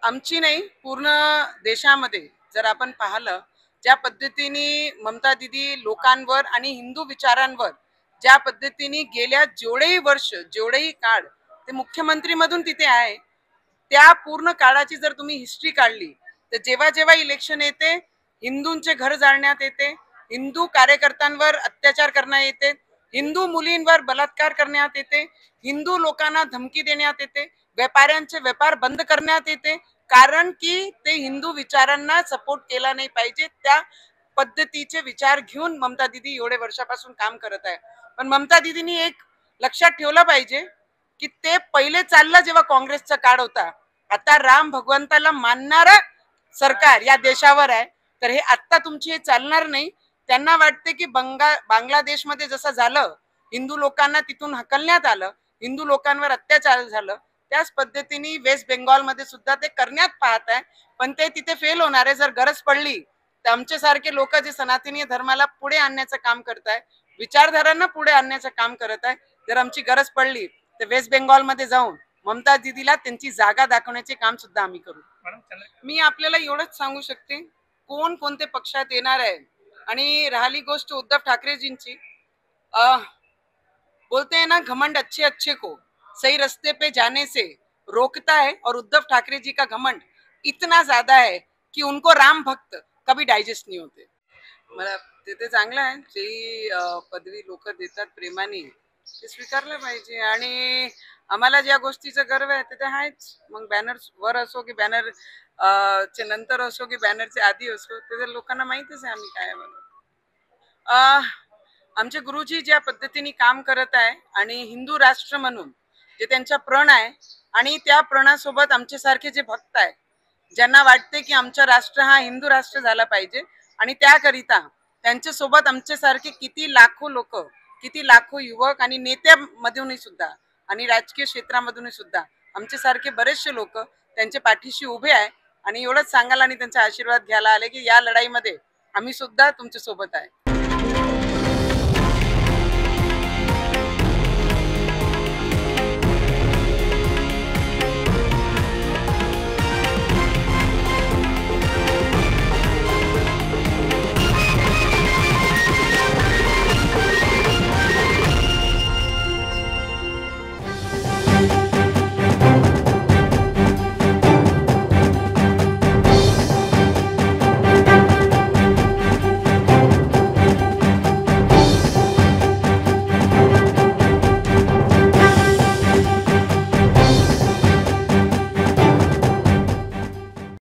आमची नाही, पूर्ण देशामध्ये जर आपण पाहिलं, ज्या पद्धतीने ममता दीदी लोकांवर आणि हिंदू विचारांवर ज्या पद्धतीने गेल्या जेवढेही वर्ष जेवढेही काळ ते मुख्यमंत्री मधून तिथे आहे, त्या पूर्ण काळाची जर तुम्ही हिस्ट्री काढली तर जेव्हा जेव्हा इलेक्शन येते, हिंदूंचे घर जाळण्यात येते, हिंदू कार्यकर्त्यांवर अत्याचार करण्यात येते, हिंदू मुलींवर बलात्कार करण्यात येते, हिंदू लोकांना धमकी देण्यात येते, व्यापाऱ्यांचे व्यापार बंद करण्यात येते, कारण की ते हिंदू विचारांना सपोर्ट केला नाही पाहिजे त्या पद्धतीचे विचार घेऊन ममता दीदी एवढे वर्षापासून काम करत आहे. पण ममता दीदींनी एक लक्षात ठेवलं पाहिजे की ते पहिले चाललं जेव्हा काँग्रेसचा काळ होता, आता राम भगवंताला मानणारा सरकार या देशावर आहे, तर हे आता तुमची हे चालणार नाही. त्यांना वाटते की बांगलादेशमध्ये जसं झालं, हिंदू लोकांना तिथून हकलण्यात आलं, हिंदू लोकांवर अत्याचार झालं, त्याच पद्धतीने वेस्ट बेंगॉलमध्ये सुद्धा ते करण्यात पाहत आहे. पण ते तिथे फेल होणार आहे. जर गरज पडली तर आमचे सारखे लोक जे सनातनी धर्माला पुढे आणण्याचं काम करत आहे, विचारधारांना पुढे आणण्याचं काम करत आहे, जर आमची गरज पडली तर वेस्ट बेंगॉलमध्ये जाऊन ममता दीदीला त्यांची जागा दाखवण्याचे काम सुद्धा आम्ही करू. मी आपल्याला एवढंच सांगू शकते, कोण कोणते पक्षात येणार आहे. आणि राहिली गोष्ट उद्धव ठाकरेजींची, बोलते हैं ना, घमंड अच्छे अच्छे को सही रास्ते पे जाने से रोकता है, और उद्धव ठाकरे जी का घमंड इतना ज्यादा है कि उनको राम भक्त कभी डायजेस्ट नहीं होते. मला ते चांगलं आहे, जी पदवी लोक देतात प्रेमाने ते स्वीकारलं पाहिजे. आणि आम्हाला ज्या गोष्टीचा गर्व आहे ते आहेच. मग बॅनर वर असो की बॅनर चे नंतर असो की बॅनरचे आधी असो, ते तर लोकांना माहितीच आहे आम्ही काय म्हणून. आमचे गुरुजी ज्या पद्धतीने काम करत आहे आणि हिंदू राष्ट्र म्हणून जे त्यांचा प्रण आहे, आणि त्या प्रणासोबत आमचे सारखे जे भक्त आहे, ज्यांना वाटते की आमचा राष्ट्र हा हिंदू राष्ट्र झाला पाहिजे, आणि त्याकरिता त्यांच्या सोबत आमचे सारखे किती लाखो लोक, किती लाखो युवक आणि नेत्यामधूनही सुद्धा आणि राजकीय क्षेत्रामधूनही सुद्धा आमचे सारखे बरेचसे लोक त्यांच्या पाठीशी उभे आहे. आणि एवढंच सांगायला आणि त्यांचा आशीर्वाद घ्यायला आले की या लढाईमध्ये आम्ही सुद्धा तुमच्या सोबत आहे.